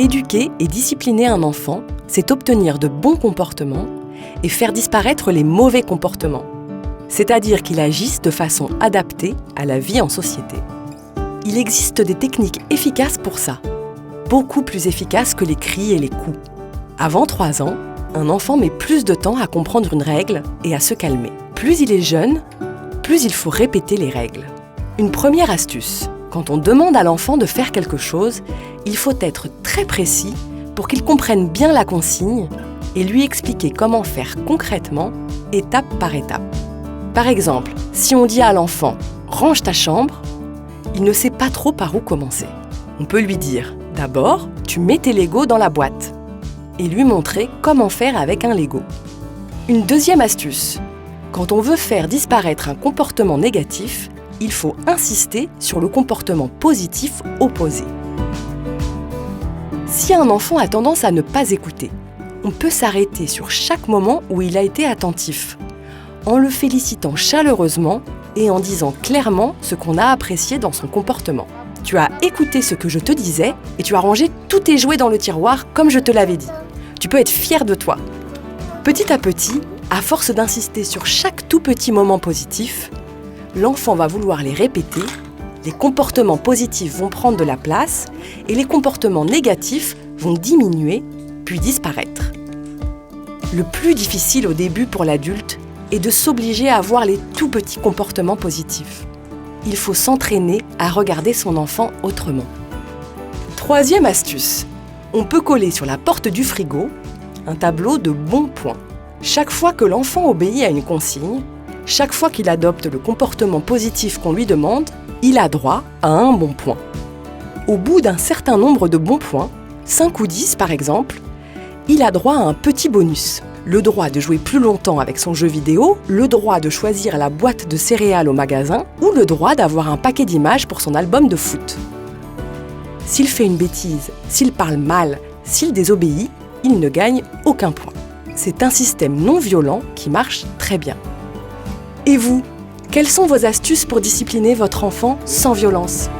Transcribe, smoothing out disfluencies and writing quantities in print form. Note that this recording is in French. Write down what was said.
Éduquer et discipliner un enfant, c'est obtenir de bons comportements et faire disparaître les mauvais comportements. C'est-à-dire qu'il agisse de façon adaptée à la vie en société. Il existe des techniques efficaces pour ça, beaucoup plus efficaces que les cris et les coups. Avant 3 ans, un enfant met plus de temps à comprendre une règle et à se calmer. Plus il est jeune, plus il faut répéter les règles. Une première astuce, quand on demande à l'enfant de faire quelque chose, il faut être très précis pour qu'il comprenne bien la consigne et lui expliquer comment faire concrètement, étape par étape. Par exemple, si on dit à l'enfant « range ta chambre », il ne sait pas trop par où commencer. On peut lui dire « d'abord, tu mets tes Legos dans la boîte » et lui montrer comment faire avec un Lego. Une deuxième astuce, quand on veut faire disparaître un comportement négatif, il faut insister sur le comportement positif opposé. Si un enfant a tendance à ne pas écouter, on peut s'arrêter sur chaque moment où il a été attentif, en le félicitant chaleureusement et en disant clairement ce qu'on a apprécié dans son comportement. Tu as écouté ce que je te disais et tu as rangé tous tes jouets dans le tiroir comme je te l'avais dit. Tu peux être fier de toi. Petit à petit, à force d'insister sur chaque tout petit moment positif, l'enfant va vouloir les répéter, les comportements positifs vont prendre de la place et les comportements négatifs vont diminuer puis disparaître. Le plus difficile au début pour l'adulte est de s'obliger à avoir les tout petits comportements positifs. Il faut s'entraîner à regarder son enfant autrement. Troisième astuce, on peut coller sur la porte du frigo un tableau de bons points. Chaque fois que l'enfant obéit à une consigne, chaque fois qu'il adopte le comportement positif qu'on lui demande, il a droit à un bon point. Au bout d'un certain nombre de bons points, 5 ou 10 par exemple, il a droit à un petit bonus. Le droit de jouer plus longtemps avec son jeu vidéo, le droit de choisir la boîte de céréales au magasin ou le droit d'avoir un paquet d'images pour son album de foot. S'il fait une bêtise, s'il parle mal, s'il désobéit, il ne gagne aucun point. C'est un système non violent qui marche très bien. Et vous, quelles sont vos astuces pour discipliner votre enfant sans violence ?